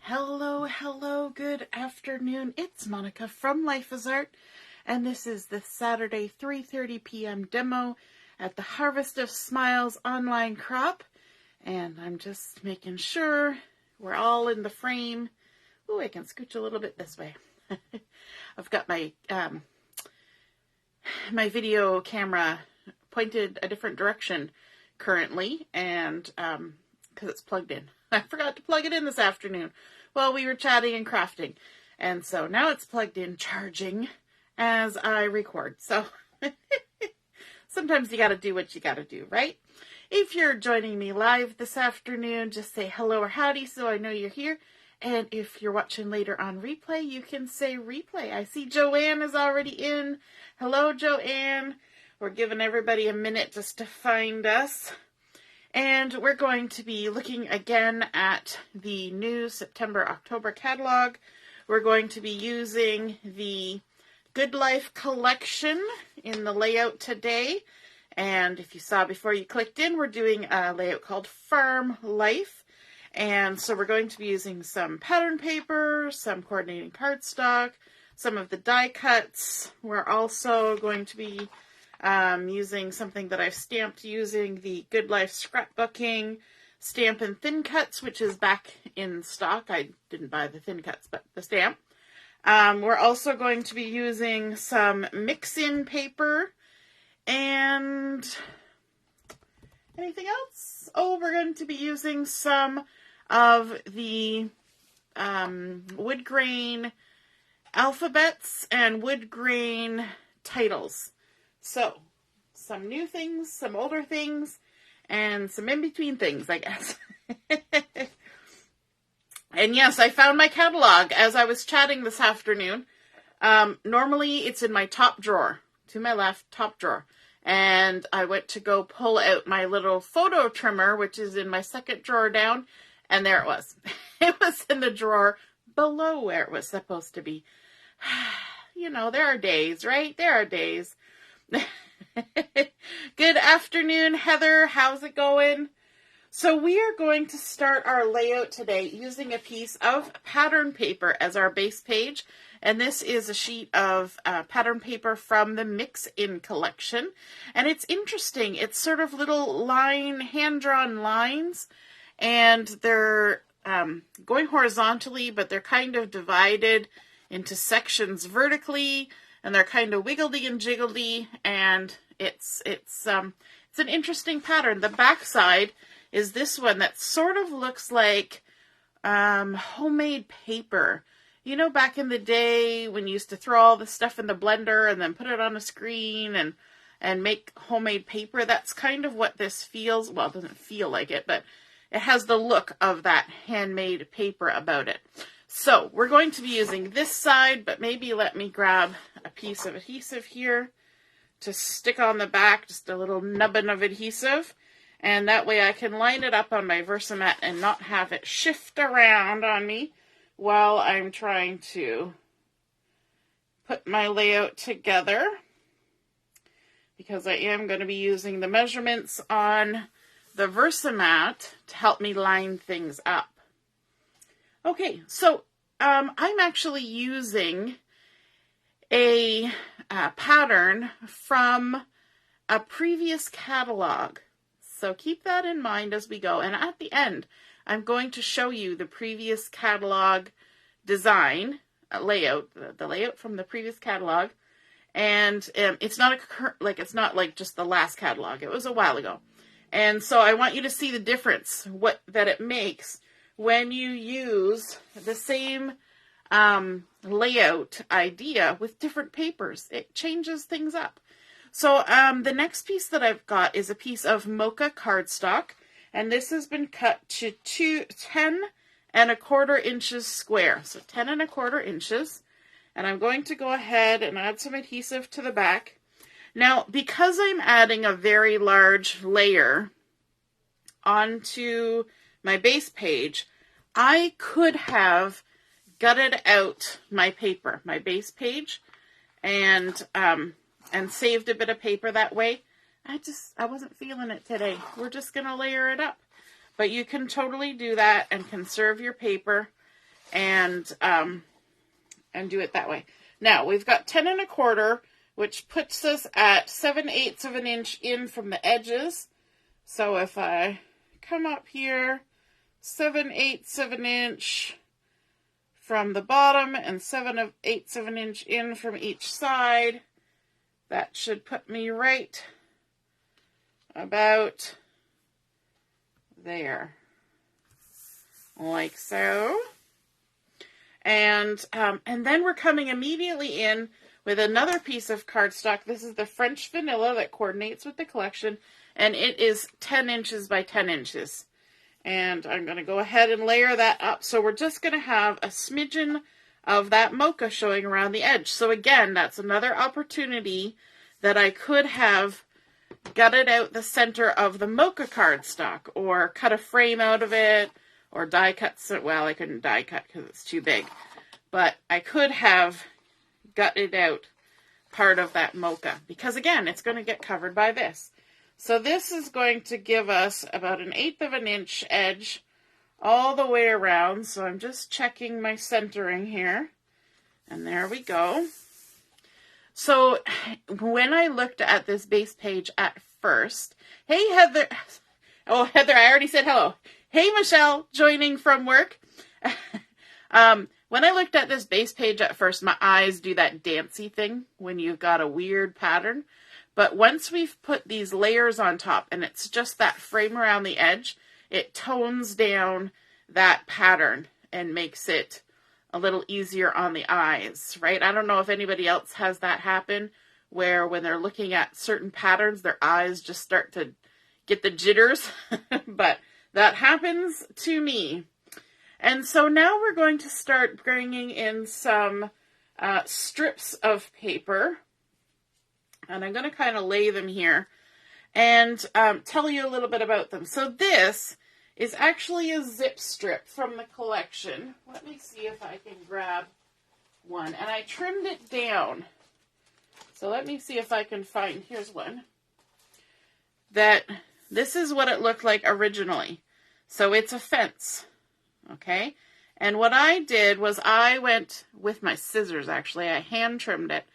Hello, hello, good afternoon. It's Monica from Life is Art, and this is the Saturday 3:30 p.m. demo at the Harvest of Smiles online crop. And I'm just making sure we're all in the frame. Ooh, I can scooch a little bit this way. I've got my my video camera pointed a different direction currently, and because it's plugged in. I forgot to plug it in this afternoon while we were chatting and crafting. And so now it's plugged in, charging as I record. So sometimes you got to do what you got to do, right? If you're joining me live this afternoon, just say hello or howdy so I know you're here. And if you're watching later on replay, you can say replay. I see Joanne is already in. Hello, Joanne. We're giving everybody a minute just to find us. And we're going to be looking again at the new September-October catalog. We're going to be using the Good Life collection in the layout today. And if you saw before you clicked in, we're doing a layout called Farm Life. And so we're going to be using some pattern paper, some coordinating cardstock, some of the die cuts. We're also going to be using something that I've stamped using the Good Life Scrapbooking stamp and thin cuts, which is back in stock. I didn't buy the thin cuts, but the stamp. We're also going to be using some mix-in paper and anything else? Oh, we're going to be using some of the Woodgrain alphabets and Woodgrain titles. So, some new things, some older things, and some in-between things, I guess. And yes, I found my catalog as I was chatting this afternoon. Normally, it's in my top drawer, to my left, top drawer. And I went to go pull out my little photo trimmer, which is in my second drawer down, and there it was. It was in the drawer below where it was supposed to be. You know, there are days, right? There are days. Good afternoon, Heather. How's it going? So we are going to start our layout today using a piece of pattern paper as our base page. And this is a sheet of pattern paper from the Mix-In collection. And it's interesting. It's sort of little hand-drawn lines. And they're going horizontally, but they're kind of divided into sections vertically. And they're kind of wiggledy and jiggledy, and it's an interesting pattern. The back side is this one that sort of looks like homemade paper. You know, back in the day when you used to throw all the stuff in the blender and then put it on a screen and make homemade paper. That's kind of what this feels. Well, it doesn't feel like it, but it has the look of that handmade paper about it. So we're going to be using this side, but maybe let me grab a piece of adhesive here to stick on the back, just a little nubbin of adhesive. And that way I can line it up on my Versamat and not have it shift around on me while I'm trying to put my layout together. Because I am going to be using the measurements on the Versamat to help me line things up. Okay, so I'm actually using a pattern from a previous catalog. So keep that in mind as we go. And at the end, I'm going to show you the previous catalog design layout, the layout from the previous catalog. And it's not like just the last catalog. It was a while ago. And so I want you to see the difference that it makes when you use the same layout idea with different papers. It changes things up. So the next piece that I've got is a piece of Mocha cardstock, and this has been cut to 10 1/4 inches square. So 10 1/4 inches. And I'm going to go ahead and add some adhesive to the back. Now, because I'm adding a very large layer onto my base page, I could have gutted out my paper, my base page, and saved a bit of paper that way. I wasn't feeling it today. We're just going to layer it up. But you can totally do that and conserve your paper and do it that way. Now, we've got 10 1/4, which puts us at 7/8 of an inch in from the edges. So if I come up here, 7/8 of an inch from the bottom and 7/8 of an inch in from each side, that should put me right about there, like so. And then we're coming immediately in with another piece of cardstock. This is the French vanilla that coordinates with the collection, and it is 10 inches by 10 inches. And I'm going to go ahead and layer that up. So we're just going to have a smidgen of that Mocha showing around the edge. So again, that's another opportunity that I could have gutted out the center of the Mocha cardstock, or cut a frame out of it, or die cut. Well, I couldn't die cut because it's too big. But I could have gutted out part of that Mocha, because again, it's going to get covered by this. So this is going to give us about 1/8 of an inch edge all the way around. So I'm just checking my centering here. And there we go. So when I looked at this base page at first, hey Heather, oh Heather, I already said hello. Hey Michelle, joining from work. When I looked at this base page at first, my eyes do that dancey thing when you've got a weird pattern. But once we've put these layers on top and it's just that frame around the edge, it tones down that pattern and makes it a little easier on the eyes, right? I don't know if anybody else has that happen, where when they're looking at certain patterns, their eyes just start to get the jitters, but that happens to me. And so now we're going to start bringing in some strips of paper. And I'm going to kind of lay them here and tell you a little bit about them. So this is actually a zip strip from the collection. Let me see if I can grab one. And I trimmed it down. So let me see if I can find, here's one. This is what it looked like originally. So it's a fence, okay? And what I did was I went with my scissors, actually. I hand trimmed it.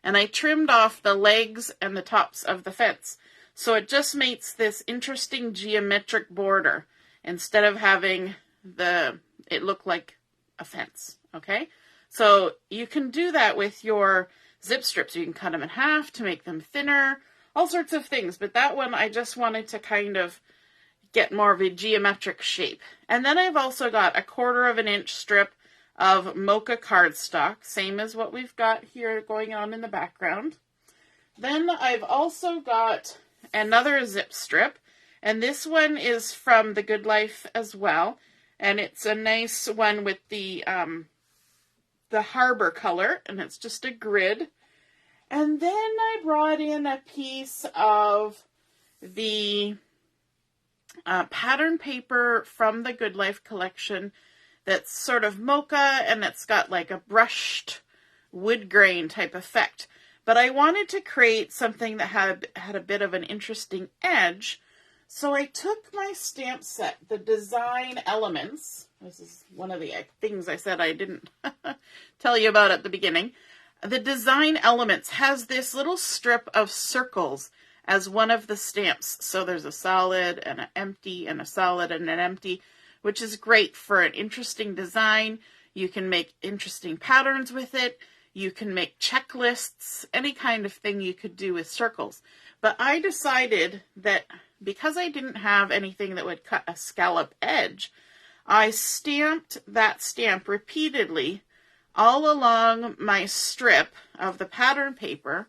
And I trimmed off the legs and the tops of the fence. So it just makes this interesting geometric border instead of having it look like a fence, okay? So you can do that with your zip strips. You can cut them in half to make them thinner, all sorts of things. But that one, I just wanted to kind of get more of a geometric shape. And then I've also got 1/4 of an inch strip of Mocha cardstock, same as what we've got here going on in the background. Then I've also got another zip strip, and this one is from The Good Life as well, and it's a nice one with the Harbour color, and it's just a grid. And then I brought in a piece of the pattern paper from the Good Life collection that's sort of Mocha, and it's got like a brushed wood grain type effect. But I wanted to create something that had a bit of an interesting edge. So I took my stamp set, the Design Elements. This is one of the things I said I didn't tell you about at the beginning. The Design Elements has this little strip of circles as one of the stamps. So there's a solid and an empty and a solid and an empty, which is great for an interesting design. You can make interesting patterns with it. You can make checklists, any kind of thing you could do with circles. But I decided that because I didn't have anything that would cut a scallop edge, I stamped that stamp repeatedly all along my strip of the pattern paper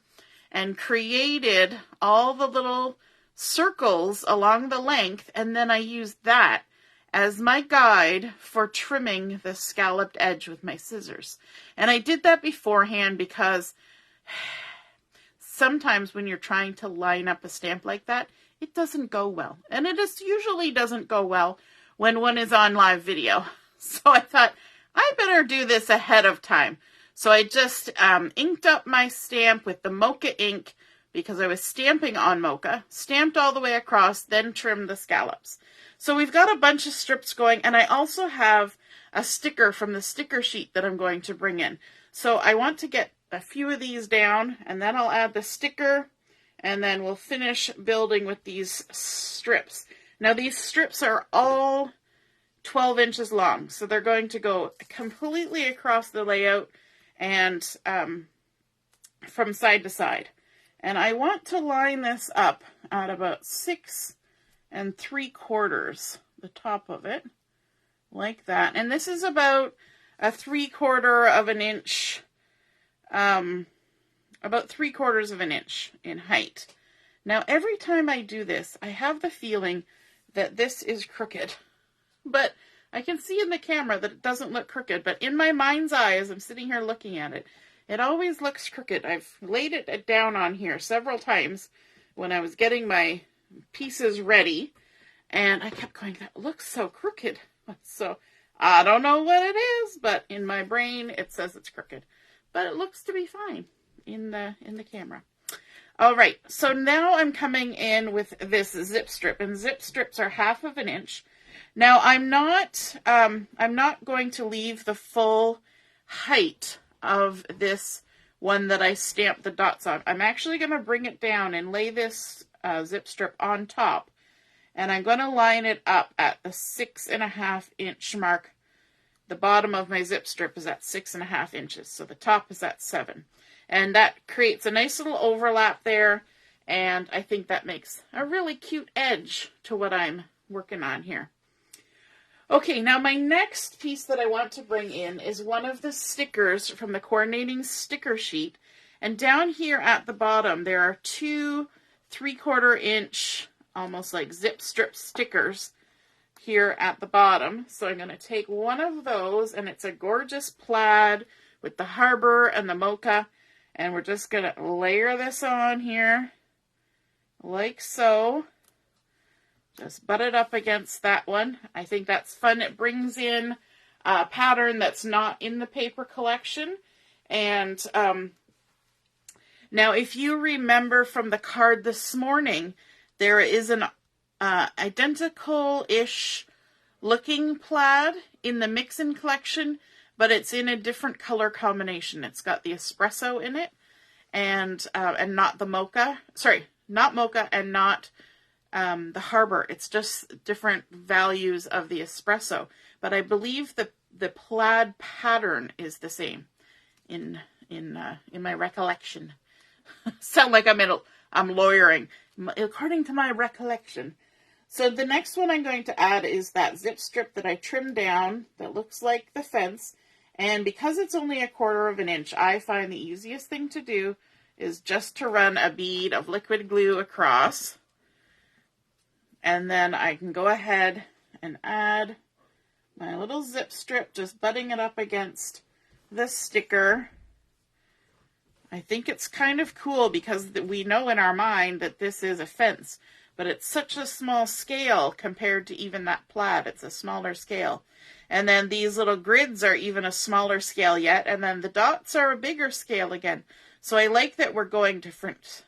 and created all the little circles along the length, and then I used that as my guide for trimming the scalloped edge with my scissors. And I did that beforehand because sometimes when you're trying to line up a stamp like that, it doesn't go well. And it just usually doesn't go well when one is on live video. So I thought, I better do this ahead of time. So I just inked up my stamp with the Mocha ink because I was stamping on Mocha, stamped all the way across, then trimmed the scallops. So we've got a bunch of strips going, and I also have a sticker from the sticker sheet that I'm going to bring in. So I want to get a few of these down, and then I'll add the sticker, and then we'll finish building with these strips. Now these strips are all 12 inches long, so they're going to go completely across the layout and from side to side. And I want to line this up at about 6 3/4, the top of it, like that. And this is about a 3/4 of an inch, about 3/4 of an inch in height. Now, every time I do this, I have the feeling that this is crooked. But I can see in the camera that it doesn't look crooked. But in my mind's eye, as I'm sitting here looking at it, it always looks crooked. I've laid it down on here several times when I was getting my pieces ready. And I kept going, that looks so crooked. So I don't know what it is, but in my brain, it says it's crooked. But it looks to be fine in the camera. All right, so now I'm coming in with this zip strip, and zip strips are 1/2 inch. Now I'm not going to leave the full height of this one that I stamped the dots on. I'm actually going to bring it down and lay this zip strip on top, and I'm going to line it up at the 6.5 inch mark. The bottom of my zip strip is at 6.5 inches, so the top is at 7. And that creates a nice little overlap there, and I think that makes a really cute edge to what I'm working on here. Okay, now my next piece that I want to bring in is one of the stickers from the coordinating sticker sheet. And down here at the bottom, there are 2 3/4 inch, almost like zip strip stickers here at the bottom. So I'm going to take one of those, and it's a gorgeous plaid with the Harbour and the Mocha. And we're just going to layer this on here, like so. Just butt it up against that one. I think that's fun. It brings in a pattern that's not in the paper collection. And now if you remember from the card this morning, there is an identical-ish looking plaid in the Mix-In collection, but it's in a different color combination. It's got the espresso in it, and not the mocha. Sorry, not mocha and not the Harbour. It's just different values of the espresso. But I believe the plaid pattern is the same in my recollection. Sound like I'm lawyering. According to my recollection. So the next one I'm going to add is that zip strip that I trimmed down that looks like the fence. And because it's only 1/4 inch, I find the easiest thing to do is just to run a bead of liquid glue across. And then I can go ahead and add my little zip strip, just butting it up against the sticker. I think it's kind of cool because we know in our mind that this is a fence, but it's such a small scale compared to even that plaid. It's a smaller scale. And then these little grids are even a smaller scale yet, and then the dots are a bigger scale again. So I like that we're going different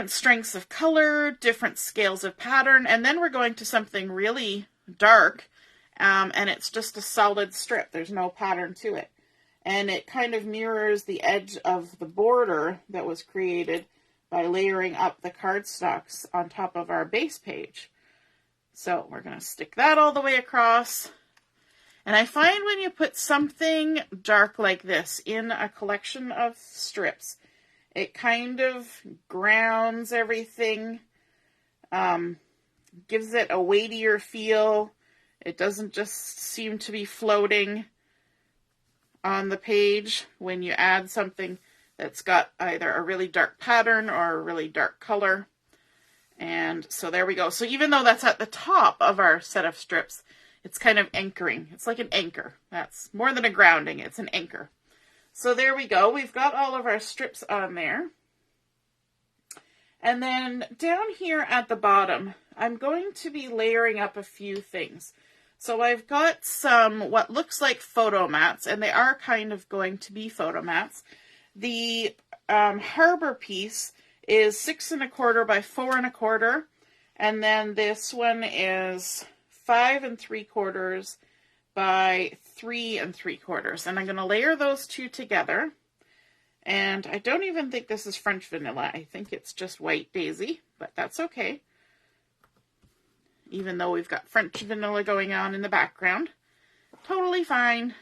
strengths of color, different scales of pattern, and then we're going to something really dark, and it's just a solid strip. There's no pattern to it. And it kind of mirrors the edge of the border that was created by layering up the cardstocks on top of our base page. So we're going to stick that all the way across. And I find when you put something dark like this in a collection of strips, it kind of grounds everything, gives it a weightier feel. It doesn't just seem to be floating on the page when you add something that's got either a really dark pattern or a really dark color. And so there we go. So even though that's at the top of our set of strips, it's kind of anchoring. It's like an anchor. That's more than a grounding. It's an anchor. So there we go. We've got all of our strips on there. And then down here at the bottom, I'm going to be layering up a few things. So I've got some what looks like photo mats, and they are kind of going to be photo mats. The Harbour piece is 6 1/4 by 4 1/4, and then this one is 5 3/4 by 3 3/4. And I'm going to layer those two together. And I don't even think this is French vanilla. I think it's just white daisy, but that's okay. Even though we've got French vanilla going on in the background. Totally fine.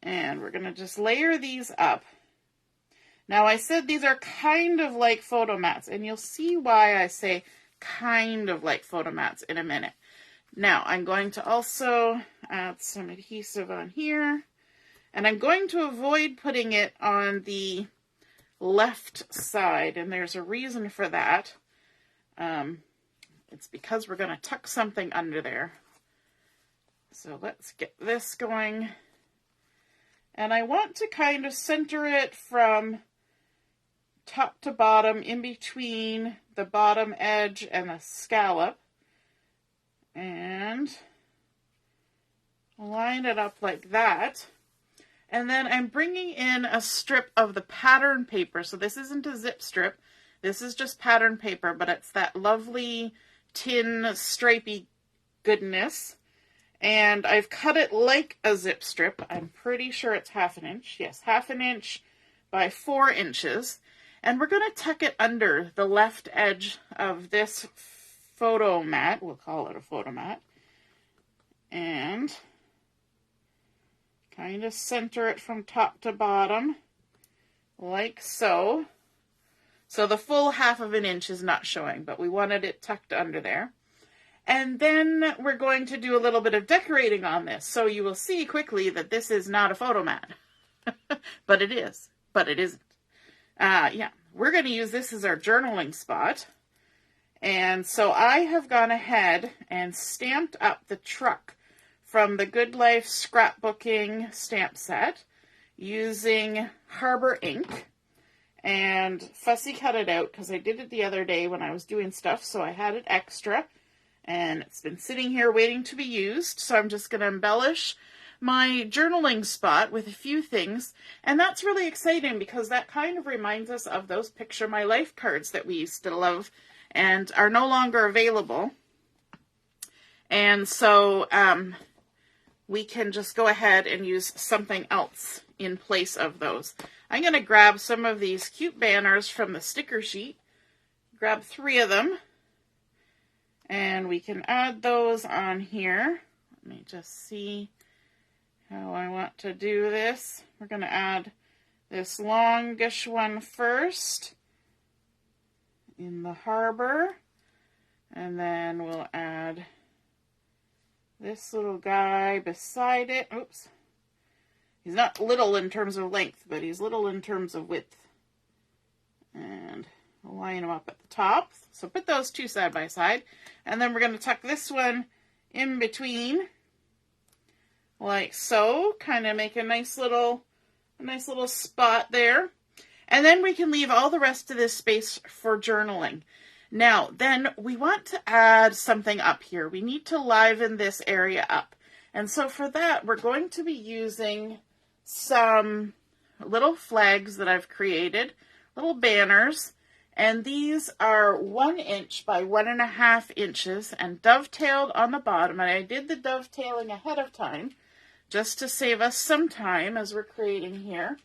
And we're going to just layer these up. Now I said these are kind of like photo mats, and you'll see why I say kind of like photo mats in a minute. Now I'm going to also add some adhesive on here, and I'm going to avoid putting it on the left side, and there's a reason for that. It's because we're going to tuck something under there. So let's get this going. And I want to kind of center it from top to bottom, in between the bottom edge and the scallop. And line it up like that. And then I'm bringing in a strip of the pattern paper. So this isn't a zip strip. This is just pattern paper, but it's that lovely tin stripey goodness. And I've cut it like a zip strip. I'm pretty sure it's 1/2 inch. Yes, 1/2 inch by 4 inches. And we're going to tuck it under the left edge of this photo mat. We'll call it a photo mat. And kind of center it from top to bottom, like so. So the full 1/2 inch is not showing, but we wanted it tucked under there. And then we're going to do a little bit of decorating on this. So you will see quickly that this is not a photo mat. But it is. But it isn't. Yeah, we're going to use this as our journaling spot. And so I have gone ahead and stamped up the truck from the Good Life Scrapbooking stamp set using Harbour ink. And fussy cut it out because I did it the other day when I was doing stuff, so I had it extra. And it's been sitting here waiting to be used, so I'm just going to embellish my journaling spot with a few things. And that's really exciting because that kind of reminds us of those Picture My Life cards that we used to love and are no longer available. And so we can just go ahead and use something else in place of those. I'm going to grab some of these cute banners from the sticker sheet, grab 3 of them, and we can add those on here. Let me just see how I want to do this. We're going to add this longish one first in the Harbour, and then we'll add this little guy beside it. Oops. He's not little in terms of length, but he's little in terms of width. And we'll line them up at the top. So put those 2 side by side. And then we're going to tuck this one in between, like so. Kind of make a nice little spot there. And then we can leave all the rest of this space for journaling. Now, then we want to add something up here. We need to liven this area up. And so for that, we're going to be using some little flags that I've created, little banners. And these are 1 inch by 1.5 inches and dovetailed on the bottom. And I did the dovetailing ahead of time just to save us some time as we're creating here.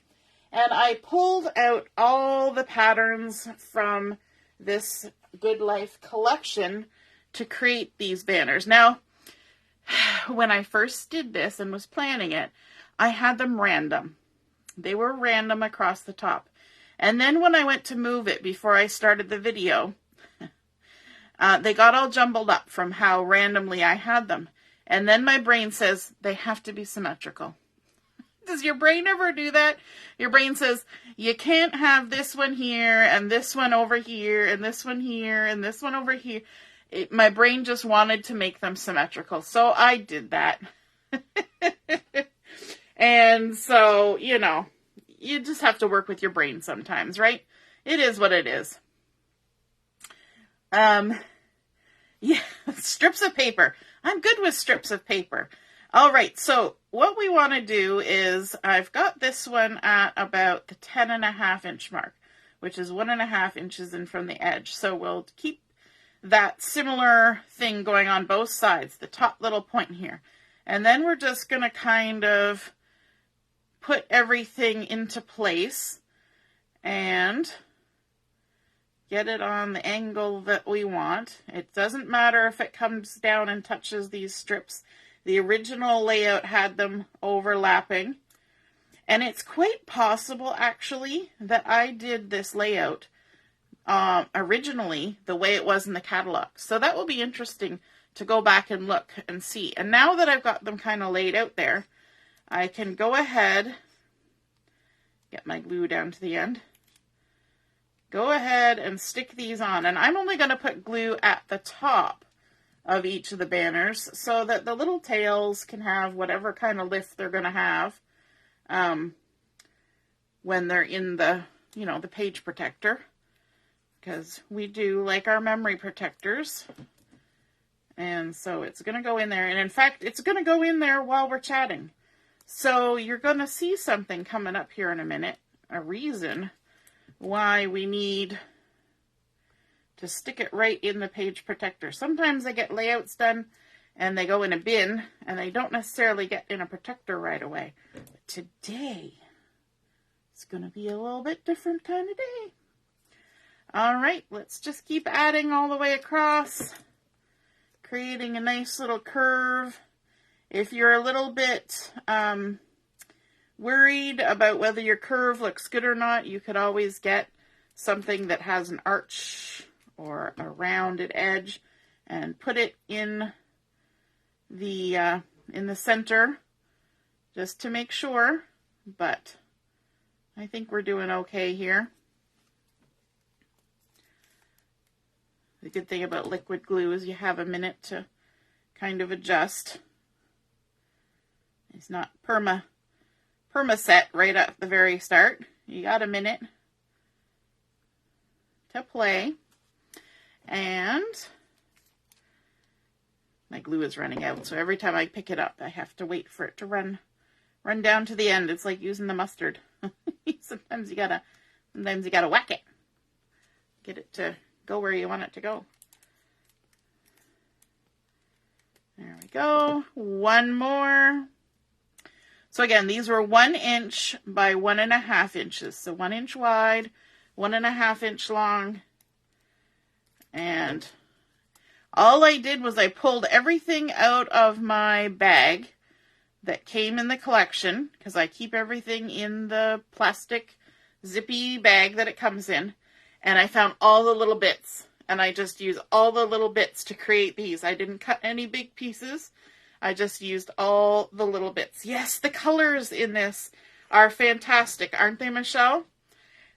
And I pulled out all the patterns from this Good Life collection to create these banners. Now, when I first did this and was planning it, I had them random. They were random across the top. And then when I went to move it before I started the video, they got all jumbled up from how randomly I had them. And then my brain says they have to be symmetrical. Does your brain ever do that? Your brain says, you can't have this one here, and this one over here, and this one here, and this one over here. My brain just wanted to make them symmetrical, so I did that. And so, you know, you just have to work with your brain sometimes, right? It is what it is. Yeah, strips of paper. I'm good with strips of paper. All right, so what we want to do is, I've got this one at about the 10.5 inch mark, which is 1.5 inches in from the edge. So we'll keep that similar thing going on both sides, the top little point here. And then we're just going to kind of put everything into place and get it on the angle that we want. It doesn't matter if it comes down and touches these strips. The original layout had them overlapping. And it's quite possible, actually, that I did this layout originally the way it was in the catalog. So that will be interesting to go back and look and see. And now that I've got them kind of laid out there, I can go ahead, get my glue down to the end, go ahead and stick these on. And I'm only going to put glue at the top of each of the banners so that the little tails can have whatever kind of lift they're going to have when they're in the, the page protector. Because we do like our memory protectors. And so it's going to go in there. And in fact, it's going to go in there while we're chatting. So you're going to see something coming up here in a minute. A reason why we need to stick it right in the page protector. Sometimes I get layouts done and they go in a bin and they don't necessarily get in a protector right away. But today, it's going to be a little bit different kind of day. All right, let's just keep adding all the way across, creating a nice little curve. If you're a little bit worried about whether your curve looks good or not, you could always get something that has an arch or a rounded edge and put it in the center just to make sure. But I think we're doing okay here. The good thing about liquid glue is you have a minute to kind of adjust. It's not perma set right at the very start. You got a minute to play. And my glue is running out, so every time I pick it up, I have to wait for it to run down to the end. It's like using the mustard. Sometimes you gotta whack it. Get it to go where you want it to go. There we go. One more. So again, these were 1 inch by 1.5 inches. So 1 inch wide, 1.5 inch long. And all I did was I pulled everything out of my bag that came in the collection, because I keep everything in the plastic zippy bag that it comes in. And I found all the little bits, and I just used all the little bits to create these. I didn't cut any big pieces. I just used all the little bits. Yes, the colors in this are fantastic, aren't they, Michelle?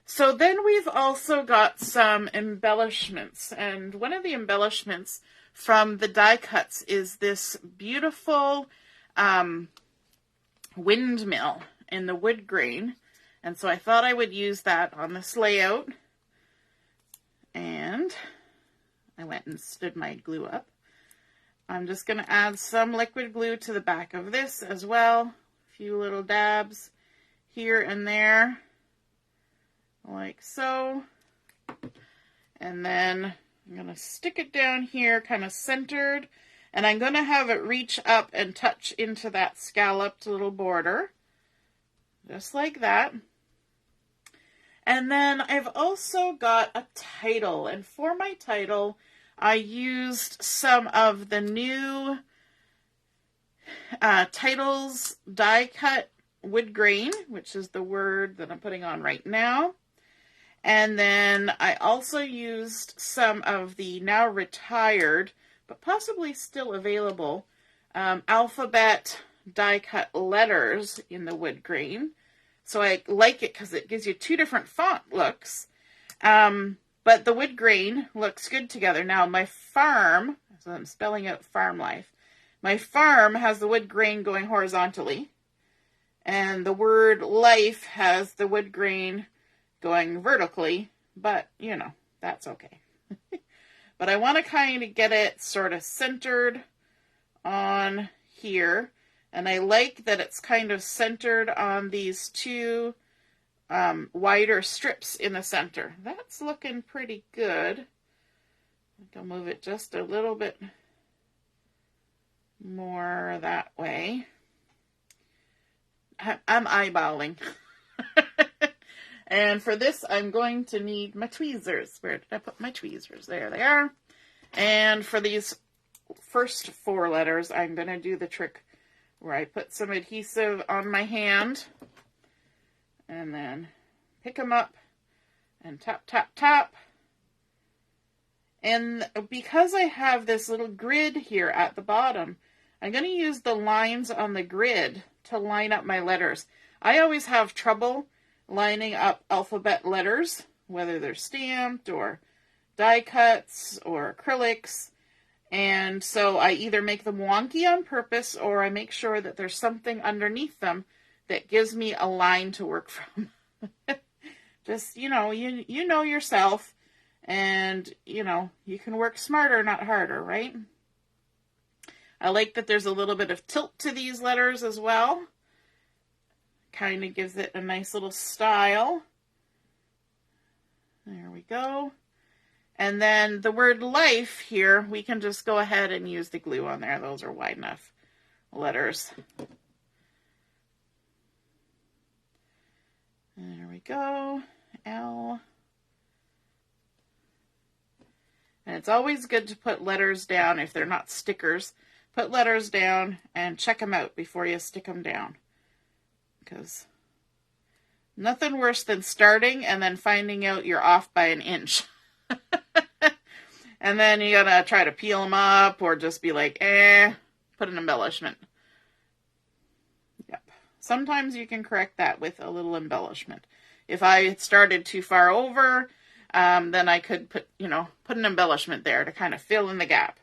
So then we've also got some embellishments, and one of the embellishments from the die cuts is this beautiful windmill in the wood grain, and so I thought I would use that on this layout. And I went and stood my glue up. I'm just going to add some liquid glue to the back of this as well. A few little dabs here and there, like so. And then I'm going to stick it down here, kind of centered. And I'm going to have it reach up and touch into that scalloped little border. Just like that. And then I've also got a title, and for my title, I used some of the new Titles die cut wood grain, which is the word that I'm putting on right now. And then I also used some of the now retired, but possibly still available, alphabet die cut letters in the wood grain. So I like it because it gives you two different font looks. But the wood grain looks good together. Now my farm, so I'm spelling out farm life. My farm has the wood grain going horizontally. And the word life has the wood grain going vertically. But, that's okay. But I want to kind of get it sort of centered on here. And I like that it's kind of centered on these two wider strips in the center. That's looking pretty good. I'll move it just a little bit more that way. I'm eyeballing. And for this, I'm going to need my tweezers. Where did I put my tweezers? There they are. And for these first 4 letters, I'm going to do the trick where I put some adhesive on my hand and then pick them up and tap, tap, tap. And because I have this little grid here at the bottom, I'm going to use the lines on the grid to line up my letters. I always have trouble lining up alphabet letters, whether they're stamped or die cuts or acrylics. And so I either make them wonky on purpose or I make sure that there's something underneath them that gives me a line to work from. Just, you know yourself, and, you can work smarter, not harder, right? I like that there's a little bit of tilt to these letters as well. Kind of gives it a nice little style. There we go. And then the word life here, we can just go ahead and use the glue on there. Those are wide enough letters. There we go. L. And it's always good to put letters down if they're not stickers. Put letters down and check them out before you stick them down. Because nothing worse than starting and then finding out you're off by an inch. And then you gotta try to peel them up or just be like, put an embellishment. Yep. Sometimes you can correct that with a little embellishment. If I had started too far over, then I could put an embellishment there to kind of fill in the gap.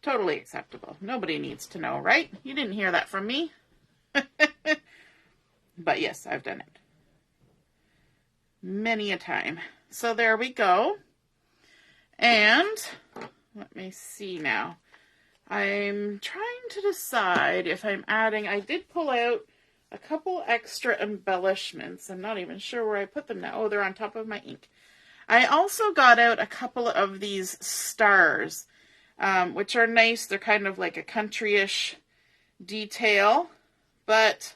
Totally acceptable. Nobody needs to know, right? You didn't hear that from me. But yes, I've done it many a time. So there we go. And let me see now. I'm trying to decide if I'm adding, I did pull out a couple extra embellishments. I'm not even sure where I put them now. Oh, they're on top of my ink. I also got out a couple of these stars, which are nice. They're kind of like a country-ish detail, but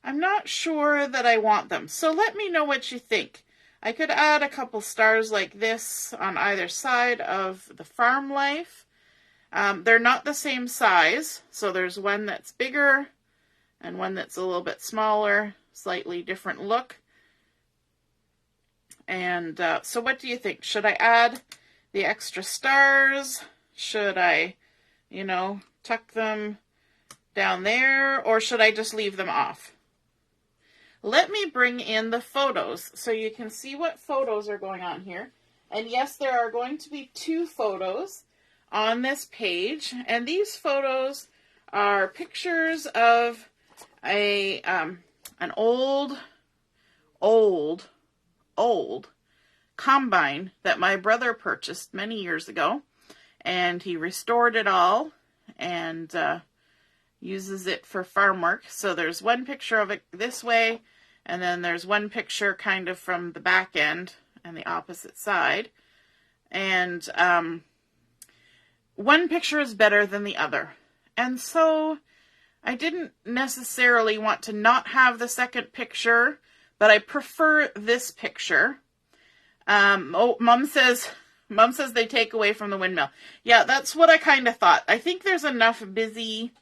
I'm not sure that I want them. So let me know what you think. I could add a couple stars like this on either side of the farm life. They're not the same size, so there's one that's bigger and one that's a little bit smaller, slightly different look. And so what do you think? Should I add the extra stars? Should I, tuck them down there, or should I just leave them off? Let me bring in the photos so you can see what photos are going on here. And yes, there are going to be 2 photos on this page, and these photos are pictures of an old combine that my brother purchased many years ago, and he restored it all and uses it for farm work. So there's one picture of it this way, and then there's one picture kind of from the back end and the opposite side. And one picture is better than the other. And so I didn't necessarily want to not have the second picture, but I prefer this picture. Mom says they take away from the windmill. Yeah, that's what I kind of thought. I think there's enough busy,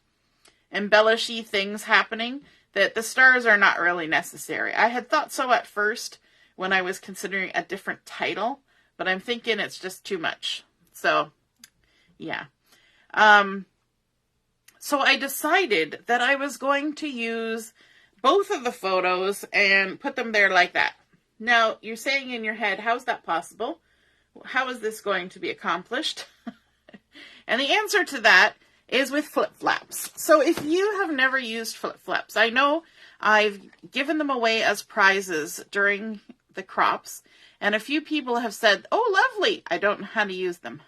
embellishy things happening that the stars are not really necessary. I had thought so at first when I was considering a different title, but I'm thinking it's just too much. So, yeah. So I decided that I was going to use both of the photos and put them there like that. Now, you're saying in your head, how's that possible? How is this going to be accomplished? And the answer to that is with flip-flaps. So if you have never used flip-flaps, I know I've given them away as prizes during the crops, and a few people have said, oh, lovely, I don't know how to use them.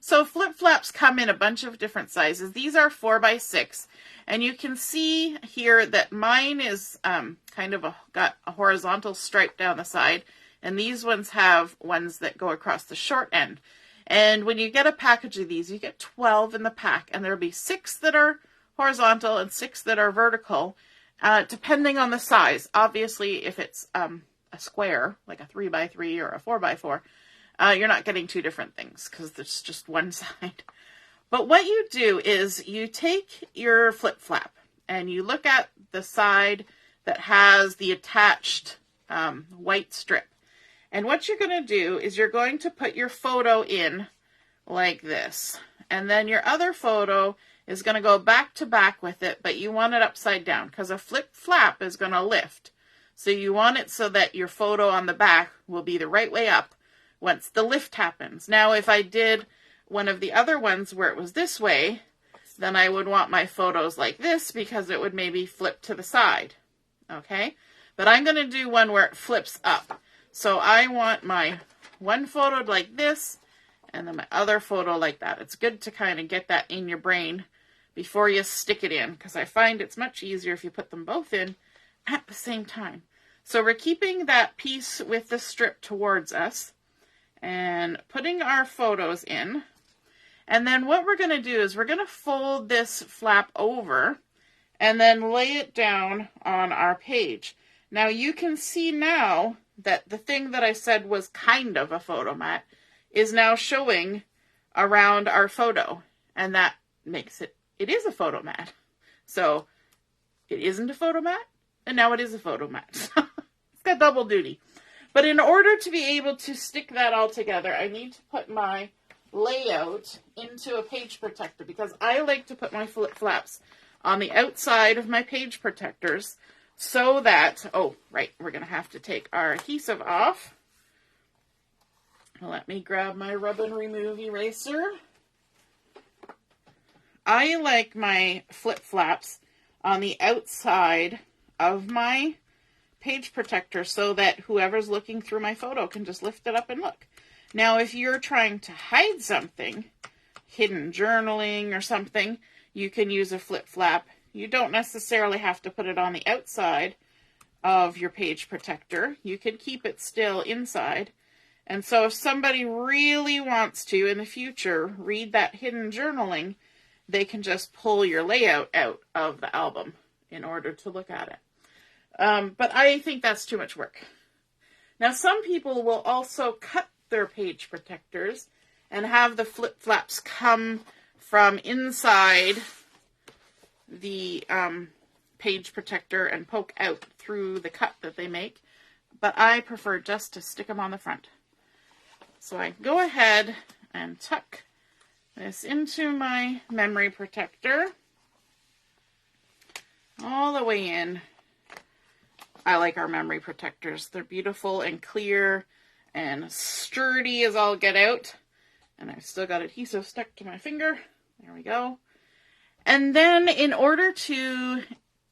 So flip-flaps come in a bunch of different sizes. These are 4x6, and you can see here that mine is kind of got a horizontal stripe down the side, And these ones have ones that go across the short end. And when you get a package of these, you get 12 in the pack, and there'll be 6 that are horizontal and 6 that are vertical, depending on the size. Obviously, if it's a square, like a 3x3 or a 4x4, you're not getting 2 different things because there's just one side. But what you do is you take your flip flap and you look at the side that has the attached white strip. And what you're going to do is you're going to put your photo in like this. And then your other photo is going to go back to back with it, but you want it upside down because a flip flap is going to lift. So you want it so that your photo on the back will be the right way up once the lift happens. Now, if I did one of the other ones where it was this way, then I would want my photos like this because it would maybe flip to the side. Okay? But I'm going to do one where it flips up. So I want my one photo like this, and then my other photo like that. It's good to kind of get that in your brain before you stick it in, because I find it's much easier if you put them both in at the same time. So we're keeping that piece with the strip towards us and putting our photos in. And then what we're going to do is we're going to fold this flap over and then lay it down on our page. Now you can see now that the thing that I said was kind of a photo mat is now showing around our photo, and that makes it is a photo mat. So it isn't a photo mat, and now it is a photo mat. It's got double duty. But in order to be able to stick that all together, I need to put my layout into a page protector, because I like to put my flip flaps on the outside of my page protectors, so that, oh, right, we're going to have to take our adhesive off. Let me grab my rub and remove eraser. I like my flip flaps on the outside of my page protector so that whoever's looking through my photo can just lift it up and look. Now, if you're trying to hide something, hidden journaling or something, you can use a flip flap. You don't necessarily have to put it on the outside of your page protector. You can keep it still inside. And so if somebody really wants to, in the future, read that hidden journaling, they can just pull your layout out of the album in order to look at it. But I think that's too much work. Now, some people will also cut their page protectors and have the flip flaps come from inside the page protector and poke out through the cut that they make, but I prefer just to stick them on the front. So I go ahead and tuck this into my memory protector all the way in. I like our memory protectors. They're beautiful and clear and sturdy as all get out. And I've still got adhesive stuck to my finger. There we go. And then in order to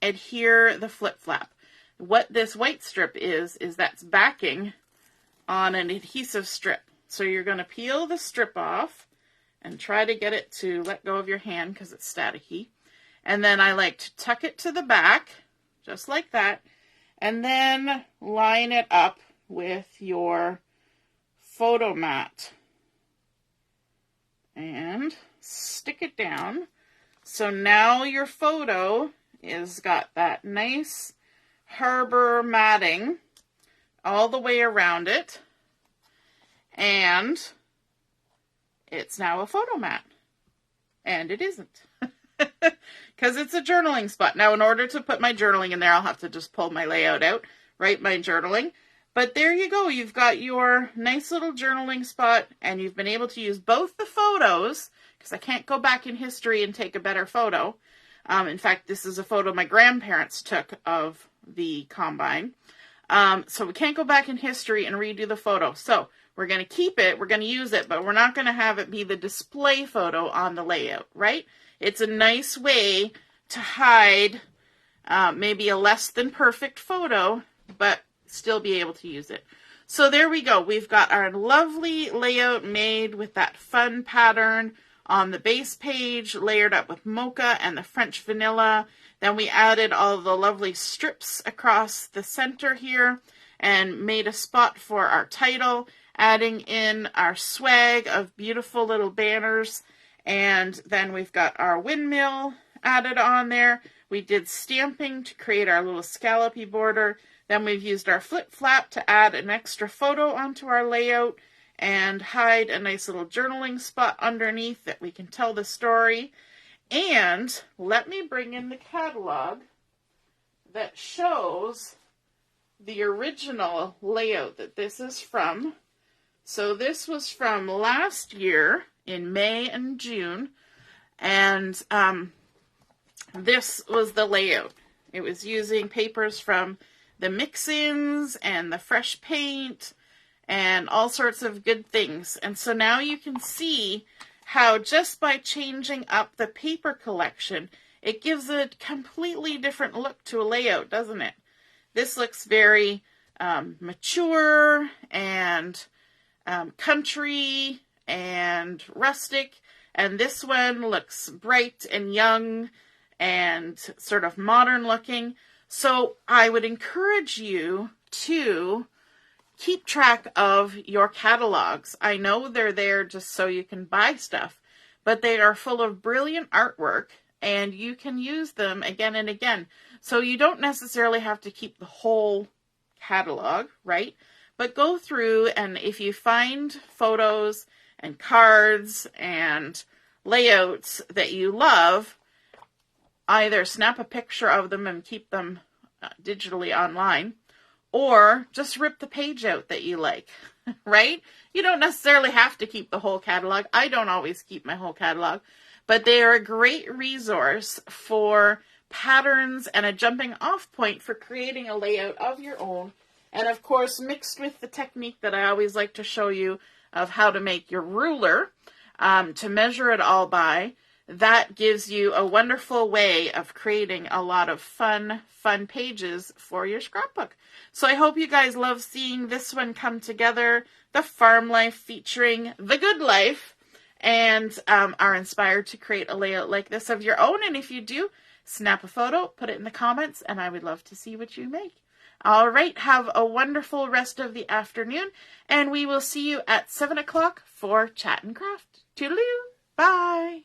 adhere the flip flap, what this white strip is that's backing on an adhesive strip. So you're going to peel the strip off and try to get it to let go of your hand because it's staticky. And then I like to tuck it to the back, just like that, and then line it up with your photo mat and stick it down. So now your photo is got that nice Harbour matting all the way around it, and it's now a photo mat. And it isn't, because it's a journaling spot. Now, in order to put my journaling in there, I'll have to just pull my layout out, write my journaling. But there you go. You've got your nice little journaling spot, and you've been able to use both the photos, because I can't go back in history and take a better photo. In fact, this is a photo my grandparents took of the combine. So we can't go back in history and redo the photo. So we're going to keep it, we're going to use it, but we're not going to have it be the display photo on the layout, right? It's a nice way to hide maybe a less than perfect photo, but still be able to use it. So there we go. We've got our lovely layout made with that fun pattern on the base page, layered up with Mocha and the French vanilla. Then we added all the lovely strips across the center here. and made a spot for our title, adding in our swag of beautiful little banners. And then we've got our windmill added on there. We did stamping to create our little scallopy border. Then we've used our flip flap to add an extra photo onto our layout and hide a nice little journaling spot underneath that we can tell the story. And let me bring in the catalog that shows the original layout that this is from. So this was from last year in May and June, and this was the layout. It was using papers from the mix-ins and the fresh paint and all sorts of good things. And so now you can see how just by changing up the paper collection, it gives a completely different look to a layout, doesn't it? This looks very mature and country and rustic, and this one looks bright and young and sort of modern looking. So I would encourage you to keep track of your catalogs. I know they're there just so you can buy stuff, but they are full of brilliant artwork and you can use them again and again. So you don't necessarily have to keep the whole catalog, right? But go through, and if you find photos and cards and layouts that you love, either snap a picture of them and keep them digitally online, or just rip the page out that you like, right? You don't necessarily have to keep the whole catalog. I don't always keep my whole catalog, but they are a great resource for patterns and a jumping off point for creating a layout of your own. And of course, mixed with the technique that I always like to show you of how to make your ruler to measure it all by, that gives you a wonderful way of creating a lot of fun pages for your scrapbook. So I hope you guys love seeing this one come together, the farm life featuring the good life, and are inspired to create a layout like this of your own. And if you do, snap a photo, put it in the comments, and I would love to see what you make. All right, have a wonderful rest of the afternoon, and we will see you at 7 o'clock for Chat and Craft. Toodaloo, bye.